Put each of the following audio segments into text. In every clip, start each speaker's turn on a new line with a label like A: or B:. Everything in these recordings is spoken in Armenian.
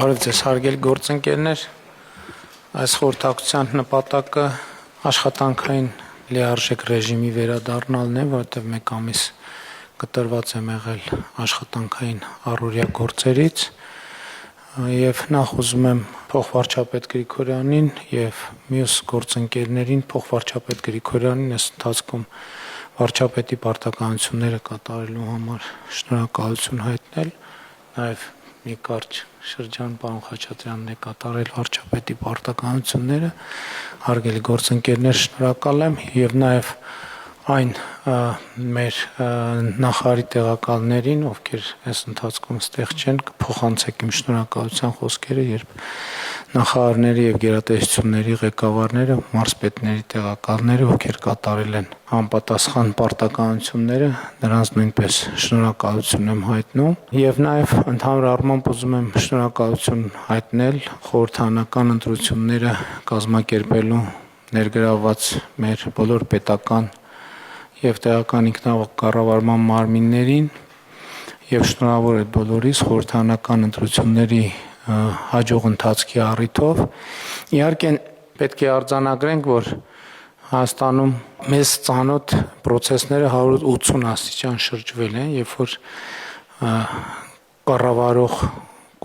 A: Բարև ձեզ հարգելի գործընկերներ, այս խորհրդակցության նպատակը աշխատանքային լիարժեք ռեժիմի վերադառնալն է, որովհետև մեկ ամիս կտրված եմ եղել աշխատանքային առօրյա գործերից եւ նախ ուզում եմ փոխվարչապետ Գրիգորյանին եւ մյուս գործընկերներին փոխվարչապետ Գրիգորյանին այս ընթացքում վարչապետի պարտականությունները կատարելու համար շնորհակալություն հայտնել, նաեւ մի կարճ շրջան պարոն Խաչատրյանն է կատարել վարչապետի պարտականությունները, հարգելի գործընկերներ, շնորհակալ եմ եւ նաեւ այն մեր նախարարի տեղակալներին, ովքեր այս ընթացքում ստեղ չեն, կփոխանցեք իմ շնորհակալության խոսքերը, երբ նախարարների եւ գերատեսչությունների ղեկավարները, մարզպետների տեղակալները, ովքեր կատարել են համապատասխան պարտականությունները, նրանց նույնպես շնորհակալություն եմ հայտնում եւ նաեւ ընդհանուր առմամբ ուզում եմ շնորհակալություն հայտնել խորհրդարանական ընտրությունները կազմակերպելու ներգրավված մեր բոլոր պետական եւ տեղական ինքնակառավարման մարմիններին եւ շնորհավոր եմ բոլորիս խորհրդարանական ընտրությունների հաջող ընթացքի առիթով։ Իհարկե պետք է արձանագրենք, որ Հայաստանում մեզ ծանոթ process-ները 180 աստիճան շրջվել են, երբ որ կառավարող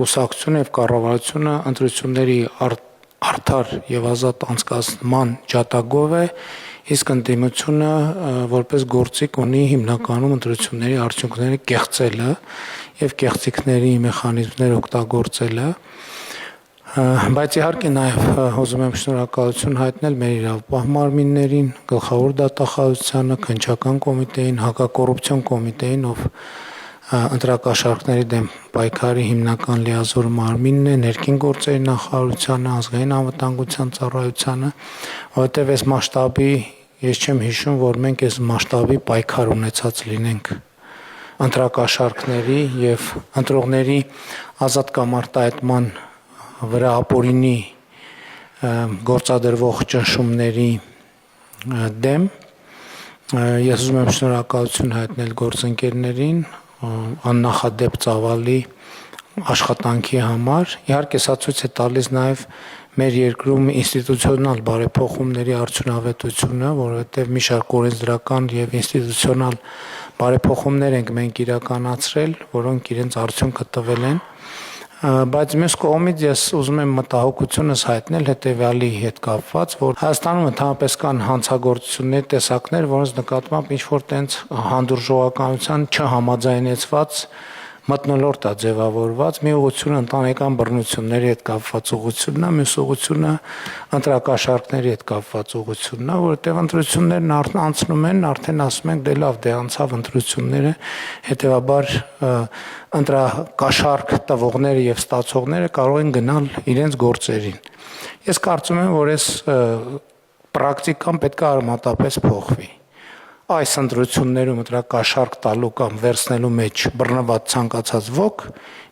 A: կուսակցությունը եւ կառավարությունը ընտրությունների արդար եւ ազատ անցկացման ջատագով է, իսկ ընդդիմությունը որպես գործիք ունի հիմնականում ընտրությունների արդյունքները կեղծելը եւ կեղծիքների մեխանիզմներ օգտագործելը, բայց իհարկե նաեւ ուզում եմ շնորհակալություն հայտնել մեր իրավապահ մարմիններին, գլխավոր դատախազությանը, քննչական կոմիտեին, հակակոռուպցիոն կոմիտեին, ով ընտրակաշառքների դեմ պայքարի հիմնական լիազոր մարմինն է, ներքին գործերի նախարարությանը, ազգային անվտանգության ծառայությանը, որովհետև այս մասշտաբի ես չեմ հիշում, որ մենք այս մասշտաբի պայքար ունեցած լինենք ընտրակաշառքների եւ ընտրողների ազատ կամ արտահայտման վրա ապօրինի գործադրվող ճնշումների դեմ ես ուզում եմ շնորհակալություն հայտնել գործընկերներին աննախադեպ ծավալի աշխատանքի համար։ Իհարկե սա ցույց է տալիս նաև մեր երկրում ինստիտուցիոնալ բարեփոխումների արդյունավետությունը, որովհետև մի շարք օրենսդրական եւ ինստիտուցիոնալ բարեփոխումներ ենք մենք իրականացրել, որոնք իրենց արդյունքը տվել են, բայց մյուս կողմից ես ուզում եմ մտահոգությունս հայտնել հետեւյալի հետ կապված, որ Հայաստանում ընդհանրապես կան հանցագործությունների տեսակներ, որոնց նկատմամբ ինչ-որ տենց հանդուրժողականության չհամաձայնեցված մթնոլորտ է ձևավորված, մի ուղղությունը ընտանեկան բռնությունների հետ կապված ուղղությունն է, մյուս ուղղությունը ընտրակաշառքների հետ կապված ուղղությունն է, որովհետև ընտրություններն անցնում են, արդեն ասում ենք դե լավ, դե անցավ ընտրությունները, հետեւաբար ընտրակաշառք տվողները եւ ստացողները կարող են գնալ իրենց գործերին։ Ես կարծում եմ, որ այս պրակտիկան պետք է արմատապես փոխվի։ Այս ընտրություններում ընտրակաշառք տալու կամ վերցնելու մեջ բռնված ցանկացած ոք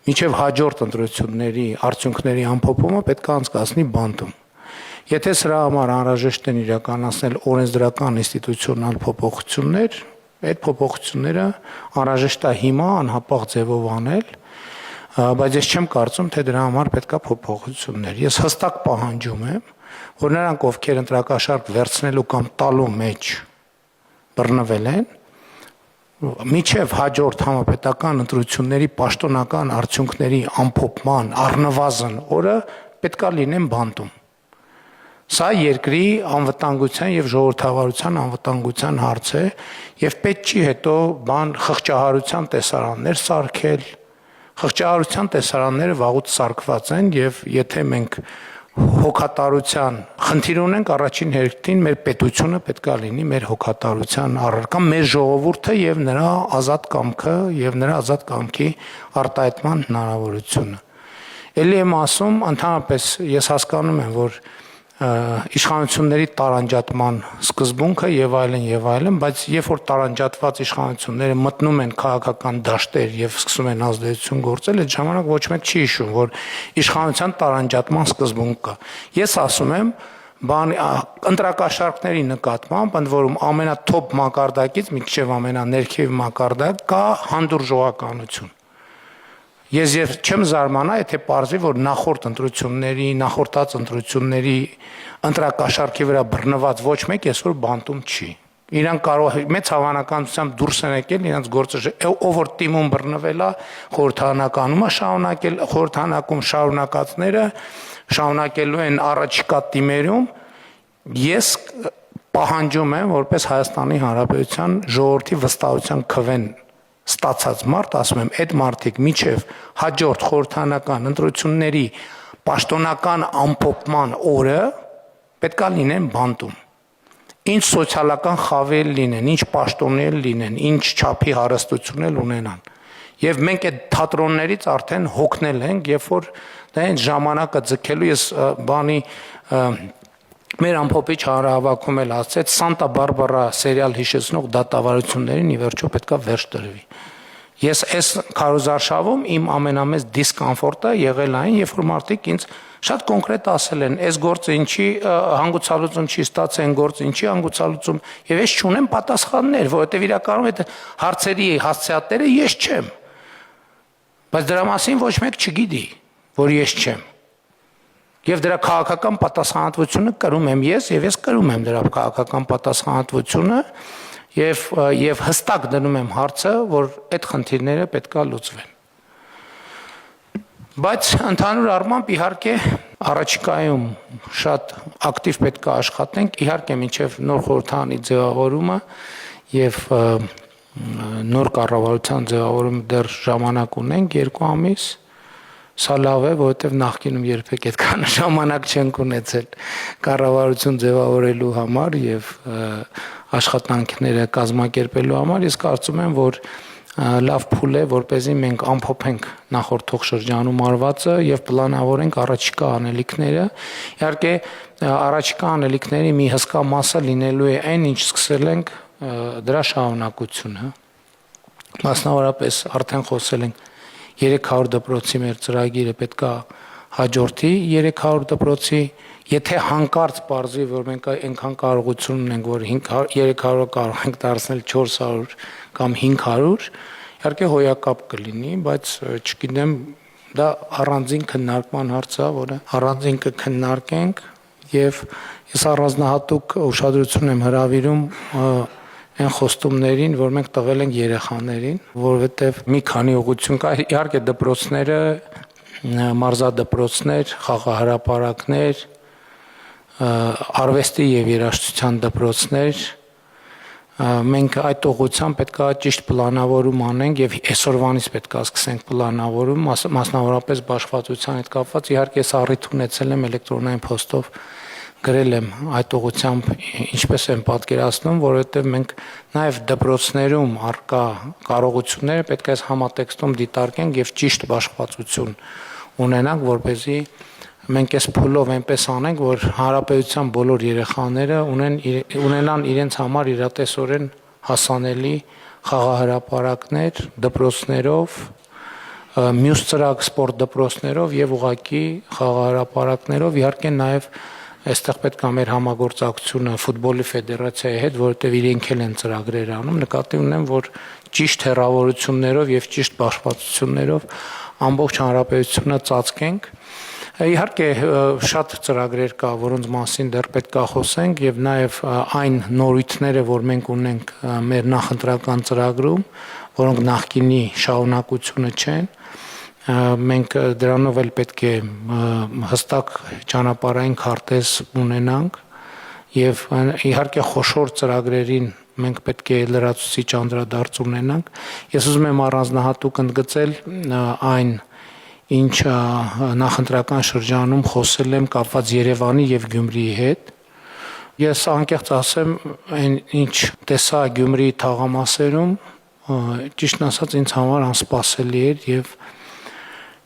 A: մինչև հաջորդ ընտրությունների արդյունքների ամփոփումը պետք է անցկացնի բանտում։ Եթե սրա համար անհրաժեշտ են իրականացնել օրենսդրական ինստիտուցիոնալ փոփոխություններ, այդ փոփոխությունները անհրաժեշտ է հիմա անհապաղ ձևով անել, բայց ես չեմ կարծում, թե դրա համար պետք է փոփոխություններ։ Ես հստակ պահանջում եմ, որ նրանք, ովքեր ընտրակաշառք վերցնելու կամ տալու մեջ բռնվել են, միջև հաջորդ համապետական ընտրությունների պաշտոնական արդյունքների ամփոփման առնվազն օրը պետք է լինեն բանտում։ Սա երկրի անվտանգության եւ ժողովրդավարության անվտանգության հարց է եւ պետք չի հետո խղճահարության տեսարաններ սարքել։ Խղճահարության տեսարանները վաղուց սարքված են եւ եթե մենք հոգատարության խնդիր ունենք, առաջին հերթին մեր պետությունը պետք է լինի մեր հոգատարության առարկա, մեր ժողովուրդը եւ նրա ազատ կամքը եւ նրա ազատ կամքի արտահայտման հնարավորությունը։ Էլի եմ ասում, ընդհանրապես ես հասկանում եմ, որ իշխանությունների տարանջատման սկզբունքը եւ այլն, բայց երբ որ տարանջատված իշխանությունները մտնում են քաղաքական դաշտեր եւ սկսում են ազդեցություն գործել, այդ ժամանակ ոչ մեկ չի հիշում, որ իշխանության տարանջատման սկզբունք կա։ Ես ասում եմ, ընտրակաշառքների նկատմամբ, ընդ որում ամենաթոփ մակարդակից մինչև ամենաներքև մակարդակ կա հանդուրժողականություն։ Ես եւ չեմ զարմանա, եթե պարզվի, որ նախորդած ընտրությունների ընտրակաշառքի վրա բռնված ոչ մեկ այսօր բանտում չի։ Իրանք կարող մեծ հավանականությամբ դուրս են եկել իրենց գործը, ով որ թիմում բռնվել է, խորհրդանականումը շարունակել, խորհրդանակում շարունակածները շարունակելու են առաջիկա թիմերում։ Ես պահանջում եմ, որպես Հայաստանի Հանրապետության ժողովրդի վստահության քվեն ստացած մարդ, ասում եմ, այդ մարդիկ միջև հաջորդ խորհրդանական ընտրությունների պաշտոնական ամփոփման օրը պետքա լինեն բանտում։ Ինչ սոցիալական խավեր լինեն, ինչ պաշտոններ լինեն, ինչ չափի հարստություններ ունենան։ Եվ մենք այդ թատրոններից արդեն հոգնել ենք, երբ որ դա այն ժամանակը ձգելու ես բանի մեր ամփոփիչ հանրահավաքում էլ ասեց Սանտա Բարբարա սերիալ հիշեցնող դատավարություններին ի վերջո պետքա վերջ տրվի։ Ես այս քարոզարշավում իմ ամենամեծ դիսկոմֆորտը եղել այն, երբ որ մարդիկ ինձ շատ կոնկրետ ասել են, այս գործը ինչի հանգուցալուծում չի ստացել, այն գործը ինչի հանգուցալուծում, եւ ես չունեմ պատասխաններ, որովհետեւ իրականում այդ հարցերի հասցեատերը ես չեմ։ Բայց դրա մասին ոչ մեկ չգիտի, որ ես չեմ։ Եվ դրա քաղաքական պատասխանատվությունը կրում եմ ես, եւ ես կրում եմ դրա քաղաքական պատասխանատվությունը եւ հստակ դնում եմ հարցը, որ այդ խնդիրները պետքա լուծվեն։ Բայց ընդհանուր առմամբ իհարկե առաջիկայում շատ ակտիվ պետքա աշխատենք, իհարկե մինչեւ նոր խորհրդանի ձևավորումը եւ նոր կառավարության ձևավորումը դեռ ժամանակ ունենք 2 ամիս։ Սա լավ է, որովհետև նախկինում երբեք այդքան ժամանակ չենք ունեցել կառավարություն ձևավորելու համար եւ աշխատանքները կազմակերպելու համար։ Ես կարծում եմ, որ լավ փուլ է, որպեսզի մենք ամփոփենք նախորդող շրջանում արվածը եւ պլանավորենք առաջիկա անելիքները։ Իհարկե, առաջիկա անելիքների մի հսկա մասը լինելու է այն, ինչ սկսել ենք դրա շարունակությունը։ Մասնավորապես արդեն խոսել ենք 300 դպրոցի մեր ծրագիրը պետքա հաջորդի 300 դպրոցի, եթե հանկարծ պարզվի, որ մենք այնքան կարողություն ունենք, որ 300 կարող ենք դարձնել 400 կամ 500, իհարկե հոյակապ կլինի, բայց չգիտեմ, դա առանձին քննարկման հարց է, որը առանձին կքննարկենք եւ ես առանձնահատուկ ուշադրություն եմ հրավիրում այն խոստումներին, որ մենք տվել ենք երեխաներին, որովհետև մի քանի ուղղություն կա, իհարկե դպրոցները, մարզադպրոցներ, խաղահրապարակներ, արվեստի եւ երաժշտության դպրոցներ, մենք այդ ուղղությամբ պետքա ճիշտ պլանավորում անենք եւ այսօրվանից պետքա սկսենք պլանավորում, մասնավորապես բաշխվածության հետ կապված, իհարկե ես առիթ ունեցել եմ էլեկտրոնային փոստով գրել եմ այդ ուղղությամբ ինչպես եմ պատկերացնում, որովհետև մենք նաև դպրոցներում արկա կարողությունները պետք է համատեքստում դիտարկենք եւ ճիշտ բաշխվածություն ունենանք, որպեսզի մենք այս փուլով այնպես անենք, որ հանրապետության բոլոր երեխաները ունենան իրենց համար իրատեսորեն հասանելի խաղահրապարակներ, դպրոցներով, մյուս ծրագ սպորտ դպրոցներով եւ ուղղակի խաղահրապարակներով, իհարկե նաև այստեղ պետք է մեր համագործակցությունը ֆուտբոլի ֆեդերացիայի հետ, որովհետև իրենք էլ են ծրագրեր անում, նկատի ունեմ, որ ճիշտ հեռավորություններով եւ ճիշտ բաշխվածություններով ամբողջ հանրապետությունը ծածկենք։ Իհարկե շատ ծրագրեր կա, որոնց մասին դեռ պետք է խոսենք եւ նաեւ այն նորույթները, որ մենք ունենք մեր նախընտրական ծրագրում, որոնք նախկինի շարունակությունը չեն, մենք դրանով էլ պետք է հստակ ճանապարհային քարտեզ ունենանք եւ իհարկե խոշոր ծրագրերին մենք պետք է լրացուցիչ անդրադարձ ունենանք։ Ես ուզում եմ առանձնահատուկ ընդգծել այն, ինչ նախընտրական շրջանում խոսել եմ կապված Երևանի եւ Գյումրիի հետ։ Ես անկեղծ ասեմ, այն ինչ տեսա Գյումրիի թաղամասերում, ճիշտն ասած ինձ համար անսպասելի էր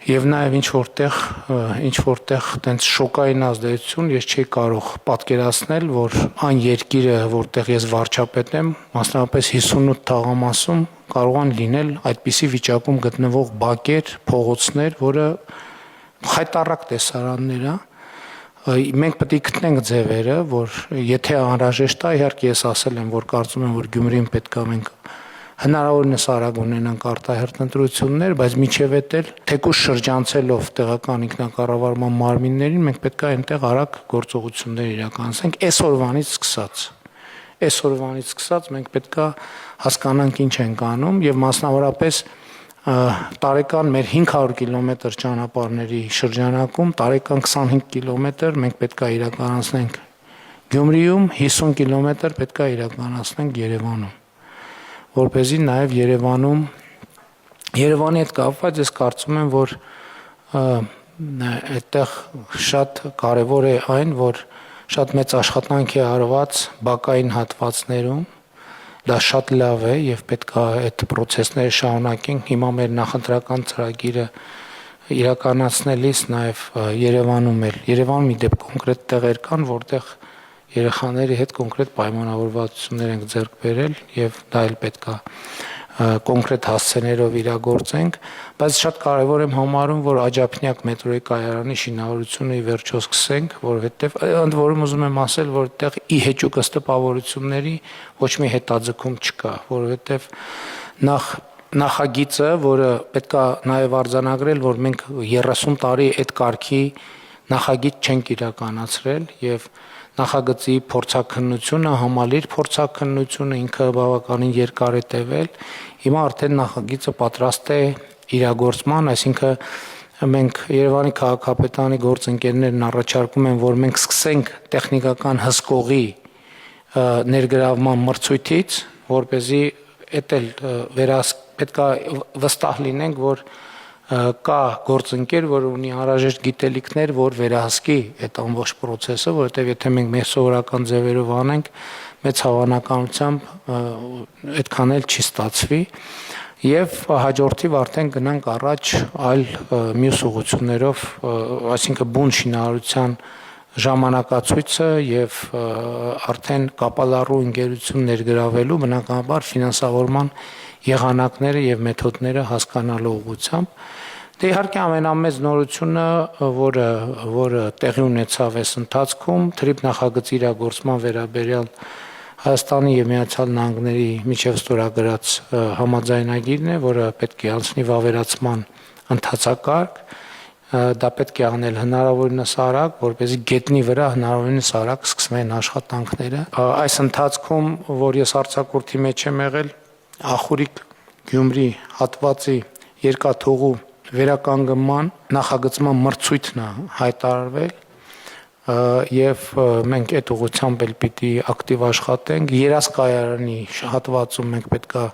A: եւ նաեւ ինչ որտեղ տենց շոկային ազդեցություն ես չի կարող պատկերացնել, որ այն երկիրը, որտեղ ես վարչապետ եմ, մասնավորապես 58 թաղամասում կարողան լինել այդպիսի վիճակում գտնվող բակեր, փողոցներ, որը խայտառակ տեսարաններ է։ Մենք պետք է գտնենք ձևերը, որ եթե անհրաժեշտ է, իհարկե ես ասել եմ, որ կարծում եմ, որ Գյումրին պետք է մենք հնարավորինս արագ ունենանք արտահերթ ընտրություններ, բայց միջև էլ թեկուզ շրջանցելով տեղական ինքնակառավարման մարմիններին, մենք պետք է այնտեղ արագ գործողություններ իրականացնենք այսօրվանից սկսած մենք պետք է հասկանանք ինչ ենք անում եւ մասնավորապես տարեկան մեր 500 կիլոմետր ճանապարհների շրջանակում տարեկան 25 կիլոմետր մենք պետք է իրականացնենք Գյումրիում, 50 կիլոմետր պետք է իրականացնենք Երևանում, որպեսզի նաև Երևանի հետ կապված ես կարծում եմ, որ այդտեղ շատ կարևոր է այն, որ շատ մեծ աշխատանք է արված բակային հատվածներում, դա շատ լավ է եւ պետք է այդ process-ները շարունակենք, հիմա մեր նախընտրական ծրագիրը իրականացնելիս նաև Երևանում մի դեպք կոնկրետ տեղեր կան, որտեղ երեխաների հետ կոնկրետ պայմանավորվածություններ ենք ձեռք բերել եւ դա էլ պետք է կոնկրետ հասցեներով իրագործենք, բայց շատ կարեւոր եմ համարում, որ Աջափնյակ մետրոյի կայարանի շինարարությունը ի վերջո սկսենք, որովհետեւ ընդ որում ուզում եմ ասել, որ այդտեղ ի հեճուկ ըստ տպավորությունների ոչ մի հետաձգում չկա, որովհետեւ նախագիծը, որը պետք է նաեւ արձանագրել, որ մենք 30 տարի այդ կարգի նախագիծ չենք իրականացրել եւ նախագծի փորձաքննությունը, համալիր փորձաքննությունը ինքը բավականին երկար է տևել։ Հիմա արդեն նախագիծը պատրաստ է իրագործման, այսինքն մենք Երևանի քաղաքապետարանի գործընկերներն առաջարկում են, որ մենք սկսենք տեխնիկական հսկողի ներգրավման մրցույթից, որպեսզի էդ էլ պետք է վստահ լինենք, որ կա գործընկեր, որ ունի անհրաժեշտ գիտելիքներ, որ վերահսկի այդ ամբողջ process-ը, որովհետև եթե մենք մեր սովորական ձևերով անենք, մեծ հավանականությամբ այդքան էլ չի ստացվի եւ հաջորդիվ արդեն գնանք առաջ այլ մյուս ուղղություններով, այսինքն բուն շինարարության ժամանակացույցը եւ արդեն կապալառու ընկերություն ներգրավելու բնականաբար ֆինանսավորման եղանակները եւ մեթոդները հասկանալու ուղղությամբ Դե իհարկե ամենամեծ նորությունը, որը տեղի ունեցավ այս ընթացքում, թրիփ նախագծի իրագործման վերաբերյալ Հայաստանի եւ Միացյալ Նահանգների միջև ստորագրած համաձայնագիրն է, որը պետք է անցնի վավերացման ընթացակարգ, դա պետք է անել հնարավորինս արագ, որպեսզի գետնի վրա հնարավորինս արագ սկսվեն աշխատանքները։ Այս ընթացքում, որ ես արձակուրդի մեջ եմ եղել, Ախուրիկ Գյումրի հատվածի երկաթուղու վերականգնման նախագծման մրցույթն է հայտարարվել եւ մենք այդ ուղղությամբ էլ պիտի ակտիվ աշխատենք երասկայարանի հատվածում մենք պետքա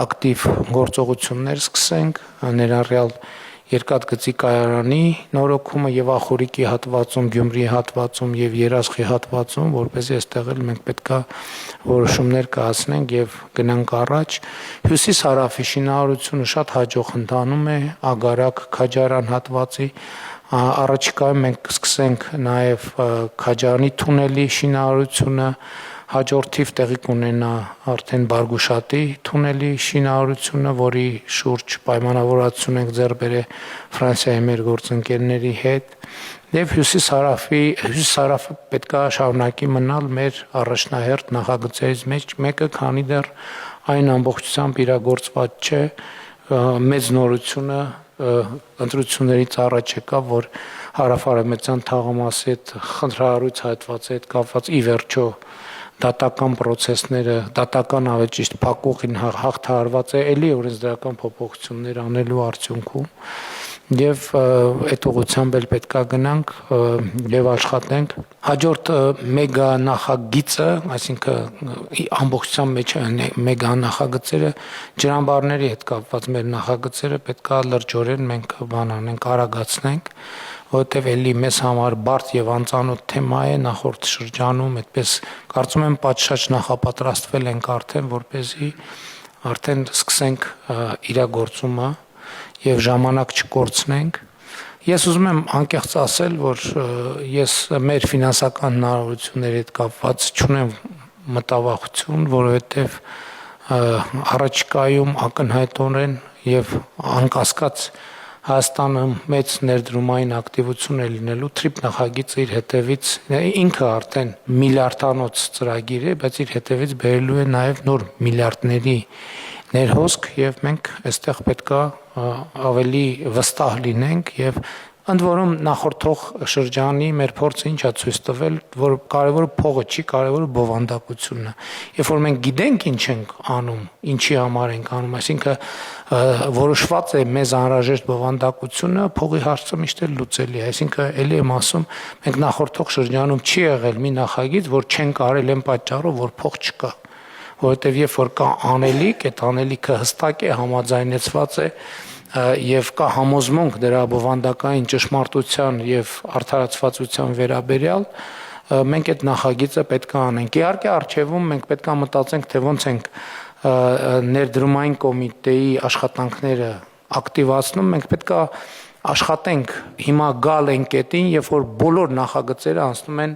A: ակտիվ գործողություններ սկսենք ներառյալ երկաթգծի կայարանի նորոգումը եւ Ախուրիկի հատվածում, Գյումրի հատվածում եւ Երասխի հատվածում, որպեսզի այստեղ էլ մենք պետքա որոշումներ կայացնենք եւ գնանք առաջ։ Հյուսիս-հարավի շինարարությունը շատ հաջող ընթանում է, Ագարակ, Քաջարան հատվածի առաջիկայում մենք կսկսենք նաեւ Քաջարանի թունելի շինարարությունը, հաջորդիվ տեղի կունենա արդեն Բարգուշատի թունելի շինարարությունը, որի շուրջ պայմանավորվածություն ենք ձեռք բերել Ֆրանսիայի մեր գործընկերների հետ, եւ հյուսիս-հարավը պետք է շարունակի մնալ մեր առաջնահերթ նախագծերից մեկը, քանի դեռ այն ամբողջությամբ իրագործված չէ, մեծ նորությունը ընտրություններից առաջ եկավ, որ հարավ-արևմտյան թաղամասի հետ խնդրահարույց հատվածի հետ կապված ի վերջո դատական process-ները, դատական ավելի ճիշտ փակուղին հաղթահարված է էլի օրենսդրական փոփոխություններ անելու արդյունքում եւ այդ ուղղությամբ էլ պետքա գնանք եւ աշխատենք հաջորդ մեգա նախագիծը, այսինքն ամբողջությամբ մեջ մեգա նախագծերը ջրամբարների հետ կապված մեր նախագծերը պետքա լրջորեն մենք բանանենք, արագացնենք որտեվ էլի մեզ համար բարդ եւ անծանոթ թեմա է նախորդ շրջանում այդպես կարծում եմ պատշաճ նախապատրաստվել ենք արդեն որպեսզի արդեն սկսենք իրագործումը եւ ժամանակ չկորցնենք ես ուզում եմ անկեղծ ասել որ ես մեր ֆինանսական հնարավորությունների հետ կապված չունեմ մտավախություն որովհետեւ առաջիկայում ակնհայտորեն եւ անկասկած Հայաստանը մեծ ներդրումային ակտիվություն է լինելու թրիփ նախագիծը իր հետևից ինքը արդեն միլիարդանոց ծրագիր է, բայց իր հետևից բերելու է նաև նոր միլիարդների ներհոսք եւ մենք այստեղ պետքա ավելի վստահ լինենք եւ ընդ որում նախորդող շրջանի մեր փորձը ինչա ցույց տվել, որ կարևորը փողը չի, կարևորը բովանդակությունն է։ Երբ որ մենք գիտենք ինչ ենք անում, ինչի համար ենք անում, այսինքն որոշված է մեզ անհրաժեշտ բովանդակությունը, փողի հարցը միշտ էլ լուծելի է։ Այսինքն ելի եմ ասում, մենք նախորդող շրջանում չի եղել մի նախագիծ, որ չեն կարել այն պատճառով, որ փող չկա, որովհետև երբ որ կա անելիք, այդ անելիքը հստակ է, համաձայնեցված է եւ կա համոզմունք դրա բովանդակային ճշմարտության եւ արդարացվածության վերաբերյալ, մենք այդ նախագիծը պետք է անենք։ Իհարկե արժևում մենք պետք է մտածենք, թե ոնց ենք ներդրումային կոմիտեի աշխատանքները ակտիվացնում, մենք պետք է աշխատենք հիմա գալ են կետին, երբ որ բոլոր նախագծերը անցնում են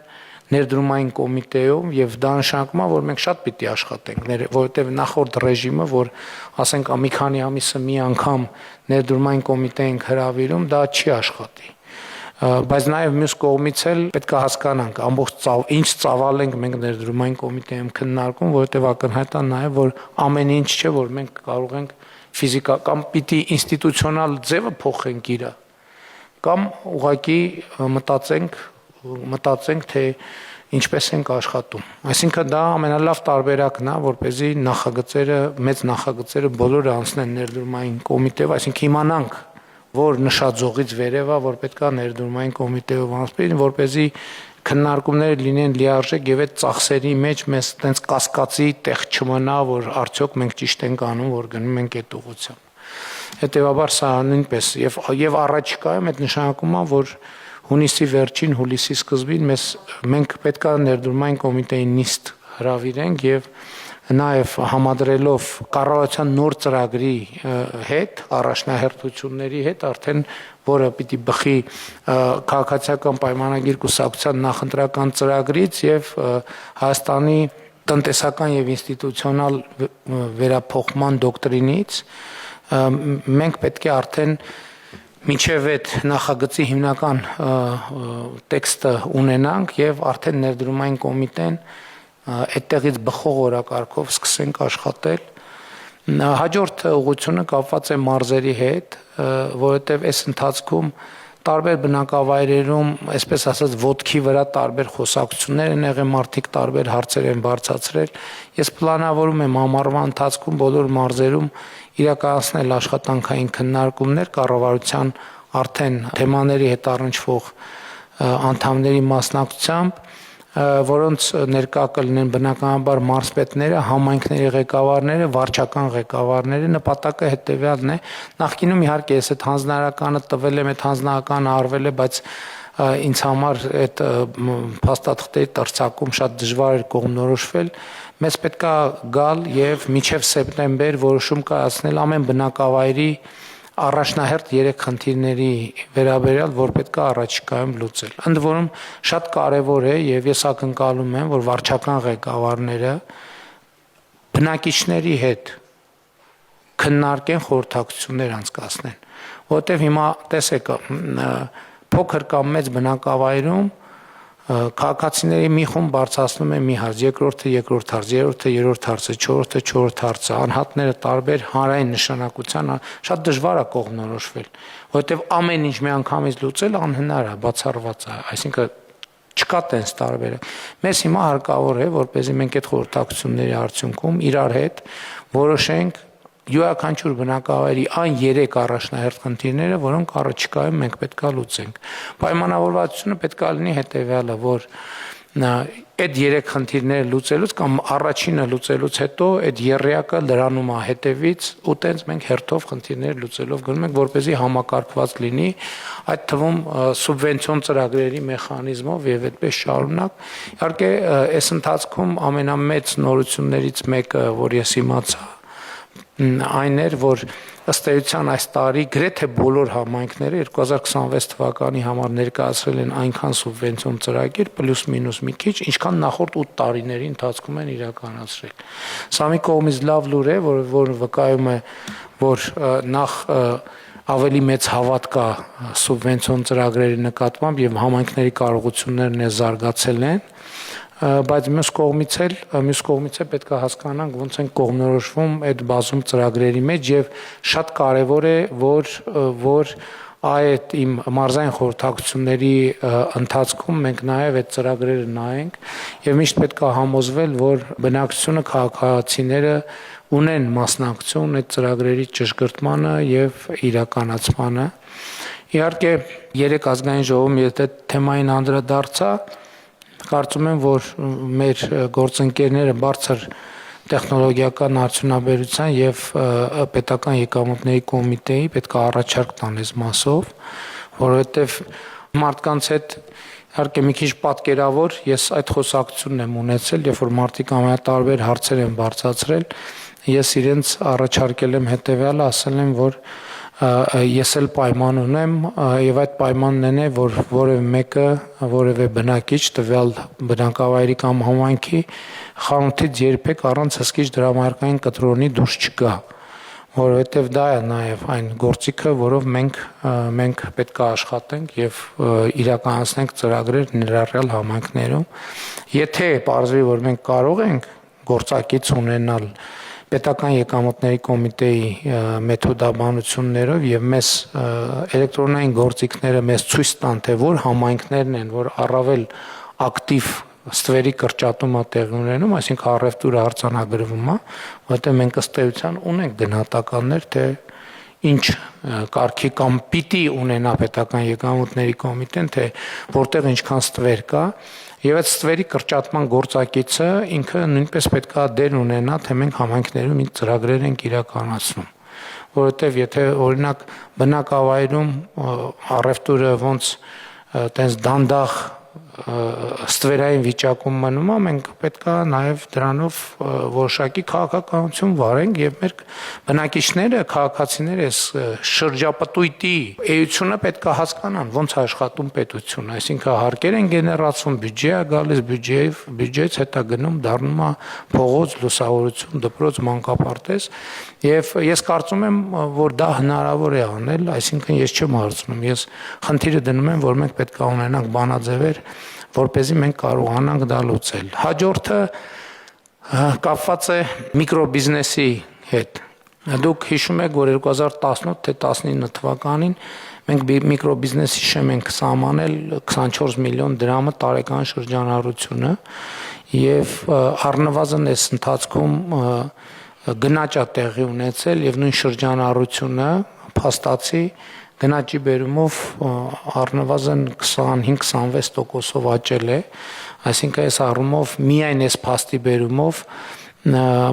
A: ներդրումային կոմիտեում եւ դա նշանակում է, որ մենք շատ պիտի աշխատենք, որովհետեւ նախորդ ռեժիմը, որ ասենք մի քանի ամիսը մի անգամ ներդրումային կոմիտե ենք հրավիրում, դա չի աշխատի։ Բայց նաեւ մյուս կողմից էլ պետք է հասկանանք ամբողջ ինչ ծավալ ենք մենք ներդրումային կոմիտեում քննարկում, որովհետեւ ակնհայտ է նաեւ, որ ամեն ինչ չէ, որ մենք կարող ենք ֆիզիկական պիտի ինստիտուցիոնալ ձևը փոխենք իրա կամ ուղղակի մտածենք, թե ինչպես ենք աշխատում։ Այսինքն դա ամենալավ տարբերակն է, որպեսզի մեծ նախագծերը բոլորը անցնեն ներդրումային կոմիտեով, այսինքն իմանանք, որ նշաձողից վերև է, որ պետք է ներդրումային կոմիտեով անցնեն, որպեսզի քննարկումները լինեն լիարժեք եւ այդ ծախսերի մեջ մեզ տենց կասկածի տեղ չմնա, որ արդյոք մենք ճիշտ ենք անում, որ գնում ենք այդ ուղղությամբ։ Հետևաբար սա նույնպես եւ առաջիկայում այդ նշանակում է, որ հունիսի վերջին, հուլիսի սկզբին մենք պետք է ներդրումային կոմիտեի նիստ հրավիրենք եւ նաեւ համադրելով կառավարության նոր ծրագրի հետ, առաջնահերթությունների հետ, արդեն որը պիտի բխի քաղաքացիական պայմանագիր կուսակցության նախընտրական ծրագրից եւ Հայաստանի տնտեսական եւ ինստիտուցիոնալ վերափոխման դոկտրինից, մենք պետք է արդեն մինչև այդ նախագծի հիմնական տեքստը ունենանք եւ արդեն ներդրումային կոմիտեն այդտեղից բխող օրակարգով սկսենք աշխատել։ Հաջորդ ուղղությունը կապված է մարզերի հետ, որովհետեւ այս ընթացքում տարբեր բնակավայրերում, այսպես ասած, ոտքի վրա տարբեր խոսակցություններ են եղել, մարդիկ տարբեր հարցեր են բարձրացրել։ Ես պլանավորում եմ ամառվա ընթացքում բոլոր մարզերում իրականացնել աշխատանքային քննարկումներ կառավարության արդեն թեմաների հետ առնչվող անդամների մասնակցությամբ, որոնց ներկա կլինեն բնականաբար մարզպետները, համայնքների ղեկավարները, վարչական ղեկավարները, նպատակը հետևյալն է։ Նախկինում իհարկե ես այդ հանձնարարականը տվել եմ, այդ հանձնարարականը արվել է, բայց ինձ համար այդ փաստաթղթերի տրցակում շատ դժվար էր կողմնորոշվել։ Մեզ պետք է գալ եւ մինչեւ սեպտեմբեր որոշում կայացնել ամեն բնակավայրի առաջնահերթ 3 խնդիրների վերաբերյալ, որ պետք է առաջիկայում լուծել։ Ընդ որում շատ կարևոր է եւ ես ակնկալում եմ, որ վարչական ղեկավարները բնակիչների հետ քննարկեն, խորհրդակցություններ անցկացնեն, որովհետեւ հիմա տեսեք, փոքր կամ մեծ բնակավայրում քաղաքացիների մի խումբ բարձրացնում է մի հարց, երկրորդ հարց, երրորդ հարցը, չորրորդը հարցը, անհատները տարբեր հանրային նշանակության, շատ դժվար է կողմնորոշվել, որովհետև ամեն ինչ մի անգամից լուծել անհնար է, բացառված է, այսինքն չկա տենց տարբերակ։ Մեզ հիմա հարկավոր է, որպեսզի մենք այդ խորհրդակցությունների արդյունքում իրար հետ որոշենք յուրաքանչյուր բնակավայրի այն 3 առաջնահերթ խնդիրները, որոնք առաջիկայում մենք պետք է լուծենք։ Պայմանավորվածությունը պետք է լինի հետևյալը, որ այդ 3 խնդիրները լուծելուց կամ առաջինը լուծելուց հետո այդ եռյակը դրանում է հետևից ու տենց մենք հերթով խնդիրները լուծելով գնում ենք, որպեսզի համակարգված լինի, այդ թվում սուբվենցիոն ծրագրերի մեխանիզմով եւ այդպես շարունակ։ Իհարկե, այս ընթացքում ամենամեծ նորություններից մեկը, որ ես իմացա, այն էր, որ ըստ էության այս տարի գրեթե բոլոր համայնքները 2026 թվականի համար ներկայացրել են այնքան սուբվենցիոն ծրագիր պլյուս մինուս մի քիչ, ինչքան նախորդ 8 տարիների ընթացքում են իրականացրել։ Սա մի կողմից լավ լուր է, որ վկայում է, որ նախ ավելի մեծ հավատ կա սուբվենցիոն ծրագրերի նկատմամբ եւ համայնքների կարողություններն է զարգացել են, բայց մյուս կողմից է պետք է հասկանանք ոնց են կողմնորոշվում այդ բազում ծրագրերի մեջ եւ շատ կարեւոր է որ այդ իմ մարզային խորհրդակցությունների ընթացքում մենք նաև այդ ծրագրերը նայենք եւ միշտ պետք է համոզվել, որ բնակչությունը քաղաքացիները ունեն մասնակցություն այդ ծրագրերի ճշգրտմանը եւ իրականացմանը։ Իհարկե, երեք ազգային ժողովում եթե թեմային անդրադարձա, կարծում եմ, որ մեր գործընկերները բարձր տեխնոլոգիական արդյունաբերության եւ պետական եկամուտների կոմիտեի պետք է առաջարկ տան այս մասով, որովհետեւ մարդկանց հետ իհարկե մի քիչ պատկերավոր ես այդ խոսակցությունն եմ ունեցել, երբ որ մարդիկ ամենատարբեր հարցեր են բարձրացրել, ես իրենց առաջարկել եմ հետեւյալը, ասել եմ, որ ես էլ պայման ունեմ եւ այդ պայմանն է, որ որևէ մեկը, որևէ բնակիչ տվյալ բնակավայրի կամ համայնքի խանութից երբեք առանց հսկիչ դրամարկային կտրոնի դուրս չգա, որովհետեւ դա է նաեւ այն գործիքը, որով մենք պետք է աշխատենք եւ իրականացնենք ծրագրեր ներառյալ համայնքներում։ Եթե պարզվի, որ մենք կարող ենք գործակից ունենալ պետական եկամուտների կոմիտեի մեթոդաբանություններով եւ մեզ էլեկտրոնային գործիքները մեզ ցույց տան, թե որ համայնքներն են, որ առավել ակտիվ ստվերի կրճատում է տեղի ունենում, այսինքն առևտուրը արձանագրվում է, որտեղ մենք ըստ էության ունենք գնահատականներ, թե ինչ կարգի կամ պիտի ունենա պետական եկամուտների կոմիտեն, թե որտեղ ինչքան ստվեր կա, եւ այդ ստվերի կրճատման գործակիցը ինքը նույնպես պետք է դեր ունենա, թե մենք համայնքներում ինչ ծրագրեր ենք իրականացնում, որովհետեւ եթե օրինակ բնակավայրում առևտուրը ոնց տենց դանդաղ ստվերային վիճակում մնում է, մենք պետք է նաև դրանով որոշակի քաղաքականություն վարենք եւ մեր բնակիչները, քաղաքացիները այս շրջապտույտի էությունը պետք է հասկանան, ոնց է աշխատում պետությունը, այսինքն հարկեր են գեներացվում, բյուջե է գալիս, բյուջեից հետո գնում դառնում է փողոց, լուսավորություն, դպրոց, մանկապարտեզ եւ ես կարծում եմ, որ դա հնարավոր է անել, այսինքն ես չեմ հարցնում, ես խնդիրը դնում եմ, որ մենք պետք է ունենանք բանաձևեր, որպեսզի մենք կարողանանք դա լուծել։ Հաջորդը կապված է միկրոբիզնեսի հետ։ Դուք հիշում եք, որ 2018 թե 19 թվականին մենք միկրոբիզնեսի շեմ ենք սահմանել 24 միլիոն դրամը տարեկան շրջանառությունը եւ առնվազն այս ընթացքում գնաճ է տեղի ունեցել եւ նույն շրջանառությունը փաստացի գնաճի բերումով առնվազն 25-26%-ով աճել է, այսինքն այս առումով միայն այս փաստի բերումով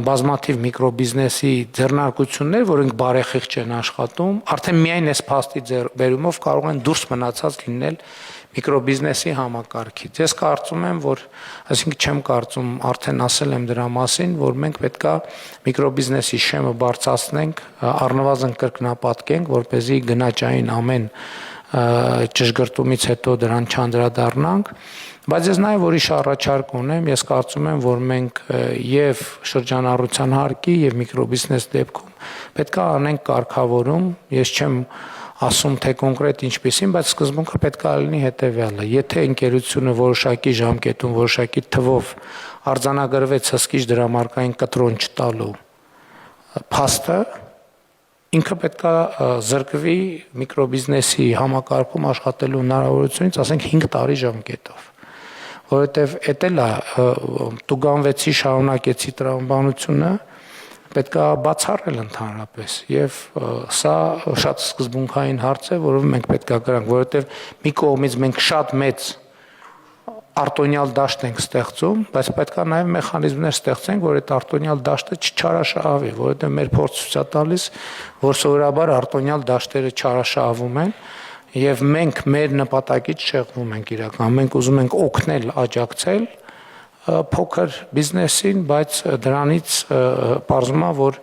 A: բազմաթիվ միկրոբիզնեսի ձեռնարկություններ, որոնք բարեխիղճ են աշխատում, արդեն միայն այս փաստի բերումով կարող են դուրս մնացած լինել միկրոբիզնեսի համակարգից։ Ես կարծում եմ, որ այսինքն չեմ կարծում, արդեն ասել եմ դրա մասին, որ մենք պետքա միկրոբիզնեսի շեմը բարձրացնենք, առնվազն կրկնապատկենք, որպեսզի գնաճային ամեն ճշգրտումից հետո դրան չանդրադառնանք, բայց ես նաև ուրիշ առաջարկ ունեմ, ես կարծում եմ, որ մենք եւ շրջանառության հարկի եւ միկրոբիզնես դեպքում պետք է անենք կարգավորում, ես չեմ ասում թե կոնկրետ ինչպեսին, բայց սկզբունքը պետք է լինի հետեւյալը. եթե ընկերությունը որոշակի ժամկետում, որոշակի թվով արձանագրվեց հսկիչ դրամարկային կտրոն չտալու փաստը, ինքը պետք է զրկվի միկրոբիզնեսի համակարգում աշխատելու հնարավորությունից, ասենք 5 տարի ժամկետով, որովհետև էդ էլ է տուգանվեցի, շարունակեցի տրամաբանությունը, պետք է բացառել ընդհանրապես եւ սա շատ սկզբունքային հարց է, որով մենք պետք է գրանք, որովհետեւ մի կողմից մենք շատ մեծ արտոնյալ դաշտ ենք ստեղծում, բայց պետք է նաև մեխանիզմներ ստեղծենք, որ այդ արտոնյալ դաշտը չչարաշահավի, որովհետև մեր փորձը ցույց է տալիս, որ սովորաբար արտոնյալ դաշտերը չարաշահվում են եւ մենք մեր նպատակից շեղվում ենք իրական։ Մենք ուզում ենք օգնել, աջակցել փոքր բիզնեսին, բայց դրանից պարզվում է, որ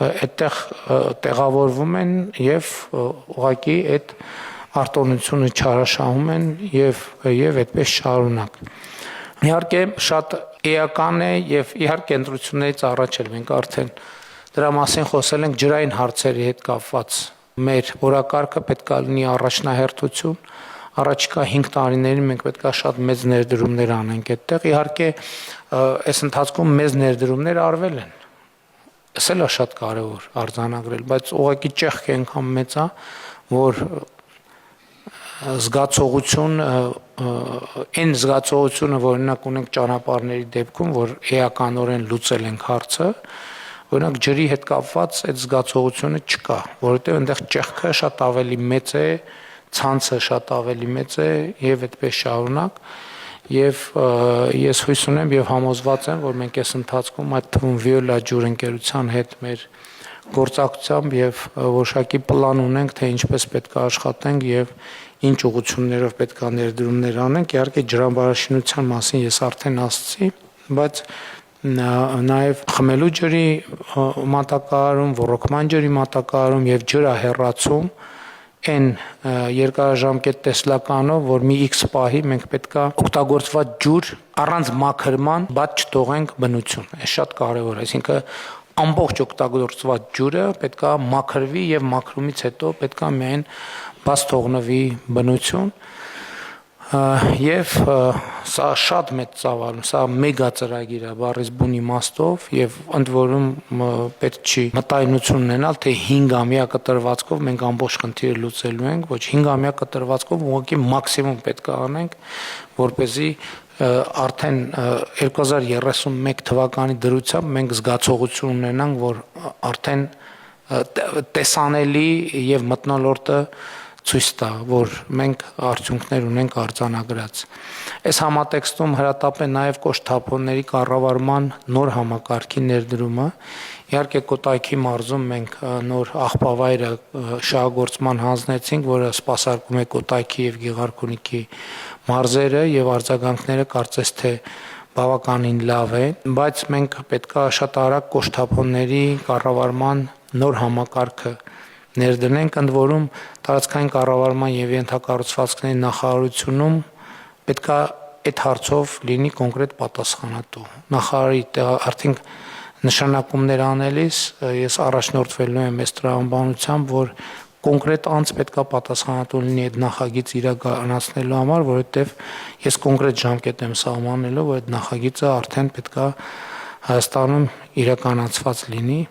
A: այդտեղ տեղավորվում են եւ ուղղակի այդ արտոնությունը չարաշահում են եւ այդպես շարունակ։ Իհարկե շատ էական է եւ իհարկե ընտրություններից առաջ էլ մենք արդեն դրա մասին խոսել ենք ջրային հարցերի հետ կապված։ Մեր օրակարգը պետք է լինի առաջնահերթություն, առաջիկա 5 տարիներին մենք պետք է շատ մեծ ներդրումներ անենք այդտեղ։ Իհարկե, այս ընթացքում մեծ ներդրումներ արվել են։ Սա էլ է շատ կարևոր արձանագրել, բայց ուղղակի ճեղքը այնքան մեծ է, որ զգացողություն, այն զգացողությունը, որ օրինակ ունենք ճանապարհների դեպքում, որ էականորեն լուծել ենք հարցը, օրինակ ջրի հետ կապված այդ զգացողությունը չկա, որովհետև այնտեղ ճեղքը շատ ավելի մեծ է, ցանցը շատ ավելի մեծ է եւ այդպես շարունակ, եւ ես հույս ունեմ եւ համոզված եմ, որ մենք այս ընթացքում այդ թվում Վիոլա ջուրընկերության հետ մեր գործակցությամբ եւ որոշակի պլան ունենք, թե ինչպես պետք է աշխատենք եւ ինչ ուղղություններով պետք է ներդրումներ անենք։ Իհարկե ջրամբարաշինության մասին ես արդեն ասացի, բայց նաև խմելու ջրի մատակարարում, ոռոգման ջրի մատակարարում եւ ջրահեռացում այն երկարաժամկետ տեսլականով, որ մի X պահի մենք պետքա օգտագործված ջուր առանց մաքրման բաց չթողենք բնություն։ Այս շատ կարևոր է, այսինքն ամբողջ օգտագործված ջուրը պետքա մաքրվի եւ մաքրումից հետո պետքա միայն բաց թողնվի բնություն եւ սա շատ մեծ ծավալում, սա մեգա ծրագիր է բառից բուն իմաստով եւ ընդ որում պետք չի մտայնություն ունենալ, թե 5-ամյա կտրվածքով մենք ամբողջ խնդիրը լուծելու ենք, ոչ 5-ամյա կտրվածքով ուղղակի մաքսիմում պետք է անենք, որպեսզի արդեն 2031 թվականի դրությամբ մենք զգացողություն ունենանք, որ արդեն տեսանելի եւ մթնոլորտը ցույց տա, որ մենք արդյունքներ ունենք արձանագրած։ Այս համատեքստում հրատապ է նաև կոշտ-թափոնների կառավարման նոր համակարգի ներդրումը։ Իհարկե Կոտայքի մարզում մենք նոր աղբավայրը շահագործման հանձնեցինք, որը սպասարկում է Կոտայքի եւ Գեղարքունիքի մարզերը եւ արձագանքները կարծես թե բավականին լավ է, բայց մենք պետքա շատ արագ կոշտ-թափոնների կառավարման նոր համակարգը ներդնենք, ընդ որում տարածքային կառավարման եւ ենթակառուցվածքների նախարարությունում պետքա այդ հարցով լինի կոնկրետ պատասխանատու։ Նախարարի արդեն նշանակումներ անելիս ես առաջնորդվելու եմ այս տրամաբանությամբ, որ կոնկրետ անձ պետքա պատասխանատու լինի այդ նախագիծ իրականացնելու համար, որովհետեւ ես կոնկրետ ժամկետ եմ սահմանելու, որ այդ նախագիծը արդեն պետքա Հայաստանում իրականացված լինի։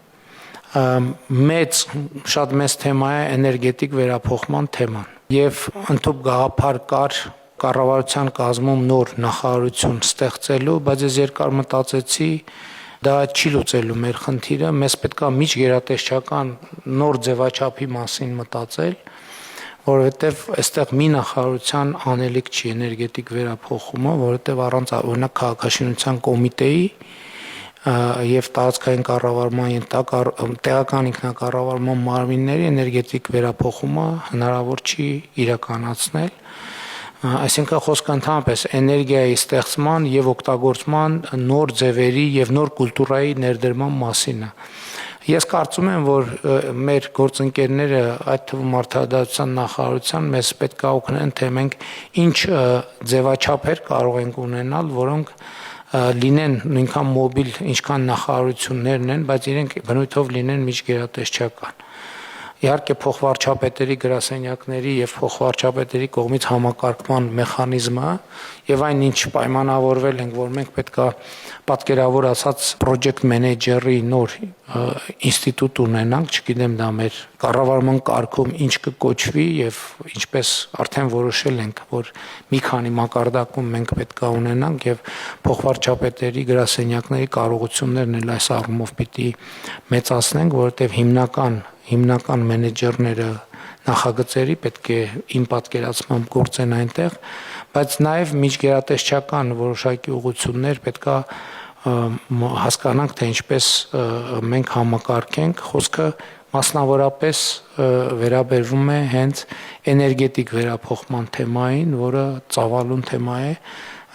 A: Շատ մեծ թեմա է էներգետիկ վերափոխման թեման եւ ընդհանուր գաղափար կար կառավարության կազմում նոր նախարարություն ստեղծելու, բայց ես երկար մտածեցի, դա չի լուծելու մեր խնդիրը, մեզ պետքա միջգերատեսչական նոր ձևաչափի մասին մտածել, որովհետեւ այստեղ մի նախարարության անելիք չի էներգետիկ վերափոխումը, որովհետեւ առանց օրինակ քաղաքաշինության կոմիտեի եւ տարածքային կառավարման տեղական ինքնակառավարման մարմինների էներգետիկ վերափոխումը հնարավոր չի իրականացնել, այսինքն խոսքը ընդհանրապես էներգիայի ստեղծման եւ օգտագործման նոր ձևերի եւ նոր կուլտուրայի ներդրման մասին է։ Ես կարծում եմ, որ մեր գործընկերները, այդ թվում Արդարադատության նախարարության մեզ պետք է օգնեն, թե մենք ինչ ձևաչափեր կարող ենք ունենալ, որոնք լինեն նույնքան մոբիլ, ինչքան նախարարություններն են, բայց իրենք բնույթով լինեն միջգերատեսչական։ Իհարկե փոխվարչապետերի գրասենյակների եւ փոխվարչապետերի կողմից համակարգման մեխանիզմը եւ այն ինչ պայմանավորվել ենք, որ մենք պետքա պատկերավոր ասած project manager-ի նոր ինստիտուտ ունենանք, չգիտեմ դա մեր կառավարման կարգում ինչ կկոչվի եւ ինչպես արդեն որոշել ենք, որ մի քանի մակարդակում մենք պետքա ունենանք եւ փոխվարչապետերի գրասենյակների կարողություններն էլ այս առումով պիտի մեծացնենք, որովհետեւ հիմնական մենեջերները նախագծերի պետք է իմ պատկերացմամբ գործեն այնտեղ, բայց նաև միջգերատեսչական որոշակի ուղղություններ պետքա հասկանանք, թե ինչպես մենք համակարգենք, խոսքը մասնավորապես վերաբերվում է հենց էներգետիկ վերափոխման թեմային, որը ծավալուն թեմա է,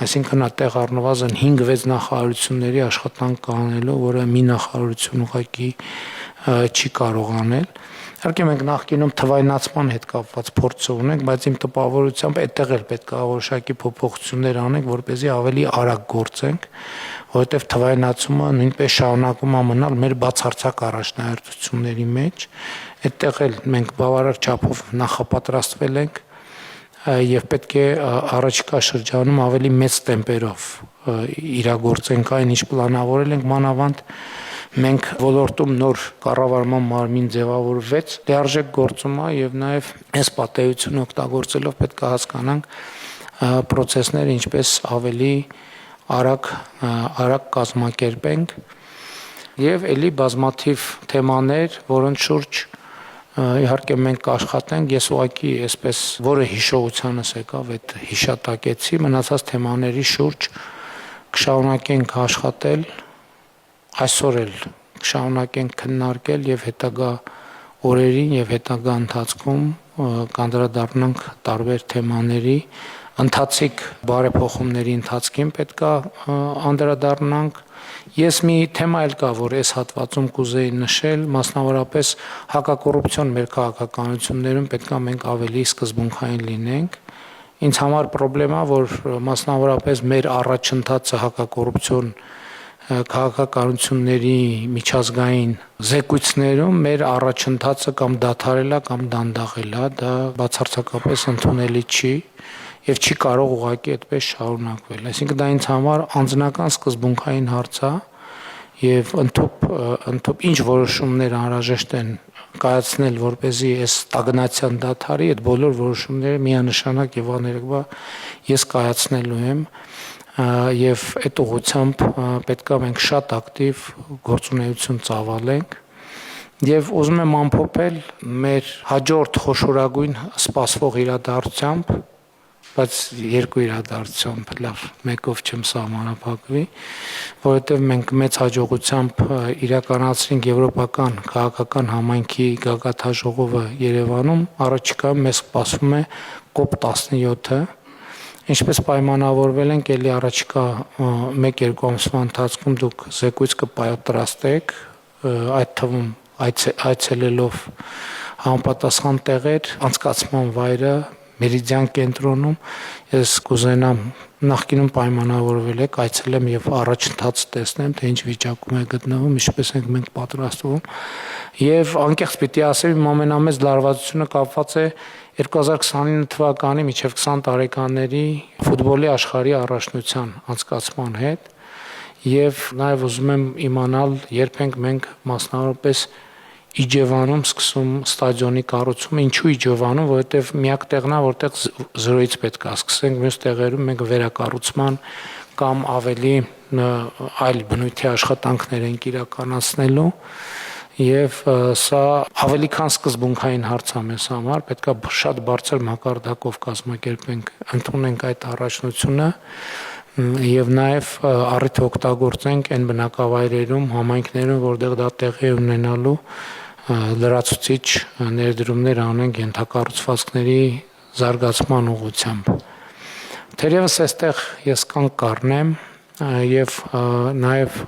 A: այսինքն այդտեղ առնվազն 5-6 նախարարությունների աշխատանք կանելու, որը մի նախարարություն ուղղակի չի կարող անել։ Իհարկե մենք նախկինում թվայնացման հետ կապված փորձ ունենք, բայց իմ տպավորությամբ այդտեղ էլ պետք է որոշակի փոփոխություններ անենք, որպեսզի ավելի արագ գործենք, որովհետև թվայնացումը նույնպես շարունակում է մնալ մեր բացարձակ առաջնահերթությունների մեջ։ Այդտեղ էլ մենք բավարար չափով նախապատրաստվել ենք եւ պետք է առաջիկա շրջանում ավելի մեծ տեմպերով իրագործենք այն, ինչ պլանավորել ենք, մանավանդ մենք ոլորտում նոր կառավարման մարմին ձևավորվեց, լիարժեք գործում է եւ նաեւ այս պատեհությունը օգտագործելով պետք է հասկանանք process-ները ինչպես ավելի արագ կազմակերպենք եւ ելի բազմաթիվ թեմաներ, որոնց շուրջ իհարկե մենք կաշխատենք, ես ուղղակի այսպես որը հիշողությանս եկավ այդ հիշատակեցի, մնացած թեմաների շուրջ կշարունակենք աշխատել, այսօր էլ կշարունակենք քննարկել եւ հետագա օրերին եւ հետագա ընթացքում կանդրադառնանք տարբեր թեմաների, ընթացիկ բարեփոխումների ընթացքին պետքա անդրադառնանք։ Ես մի թեմա էլ կա, որ այս հատվածում կուզեի նշել, մասնավորապես հակակոռուպցիոն մեր քաղաքականություններում պետքա մենք ավելի սկզբունքային լինենք։ Ինձ համար պրոբլեմա, որ մասնավորապես մեր առաջընթացը հակակոռուպցիոն քաղաքականությունների միջազգային զեկույցներում մեր առաջընթացը կամ դադարել է կամ դանդաղել է, դա բացարձակապես ընդունելի չի եւ չի կարող ուղղակի այդպես շարունակվել։ Այսինքն դա ինձ համար անձնական սկզբունքային հարց է եւ ընդཐུպ ինչ որոշումներ անհրաժեշտ են կայացնել, որպեսզի այս ստագնացիան դադարի, այդ բոլոր որոշումները միանշանակ եւ աներկբա ես կայացնելու եմ եւ այդ ուղղությամբ պետքա մենք շատ ակտիվ գործունեություն ծավալենք եւ ուզում եմ ամփոփել մեր հաջորդ խոշորագույն սպասվող իրադարձությամբ, բայց երկու իրադարձությամբ լավ մեկով չեմ սահմանափակվի, որովհետեւ մենք մեծ հաջողությամբ իրականացրինք եվրոպական քաղաքական համայնքի գագաթաժողովը Երևանում, առաջիկայում մեզ սպասվում է COP17-ը, ինչպես պայմանավորվել ենք, ելի առաջիկա 1-2 ամսվա ընթացքում դուք զեկույց կպատրաստեք, այդ թվում այցելելով համապատասխան տեղեր, անցկացման վայրը Մերիդիան կենտրոնում, ես կուզենամ նախկինում պայմանավորվել եք այցելեմ եւ առաջընթաց տեսնեմ, թե ինչ վիճակում է գտնվում, ինչպես ենք մենք պատրաստվում եւ անկեղծ պիտի ասեմ, իմ ամենամեծ լարվածությունը կապված է 2029 թվականի մինչև 20 տարեկաների ֆուտբոլի աշխարհի առաջնության անցկացման հետ եւ նաեւ ուզում եմ իմանալ, երբ ենք մենք մասնավորապես Իջևանում սկսում ստադիոնի կառուցումը, ինչու Իջևանում, որովհետեւ միակ տեղն է, որտեղ զրոյից պետք է սկսենք, մյուս տեղերում մենք վերակառուցման կամ ավելի այլ բնույթի աշխատանքներ ենք իրականացնելու եւ սա ավելի քան սկզբունքային հարց է մեզ համար, պետք է շատ բարձր մակարդակով կազմակերպենք, ընդունենք այդ առաջնությունը եւ նաեւ առիթ օգտագործենք այն բնակավայրերում, համայնքներում, որտեղ դա տեղի ունենալու լրացուցիչ ներդրումներ անենք ենթակառուցվածքների զարգացման ուղղությամբ։ Թերևս այստեղ ես կանգ կառնեմ եւ նաեւ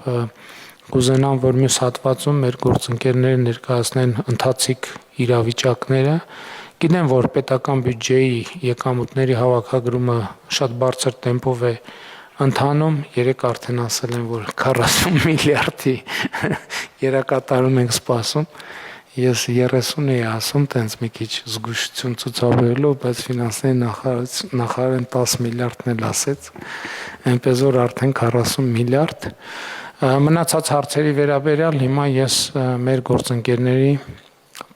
A: կուզենամ, որ մյուս հատվածում մեր գործընկերները ներկայացնեն ընթացիկ իրավիճակները։ Գիտեմ, որ պետական բյուջեի եկամուտների հավաքագրումը շատ բարձր տեմպով է ընթանում, երեք արդեն ասել եմ, որ 40 միլիարդի երակատարում ենք սպասում, ես 30 էի ասում, տենց մի քիչ զգուշություն ցուցաբերելով, բայց ֆինանսների նախարարն 10 միլիարդն էլ ասեց, այնպես որ արդեն 40 միլիարդ։ Մնացած հարցերի վերաբերյալ հիմա ես մեր գործընկերների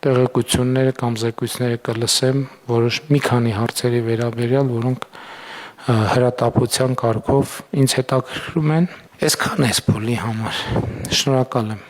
A: տեղեկությունները կամ զեկույցները կլսեմ, որոշ մի քանի հարցերի վերաբերյալ, որոնք հրատապության կարգով ինձ հետաքրքրում են։ Այսքան է բոլի համար։ Շնորհակալ եմ։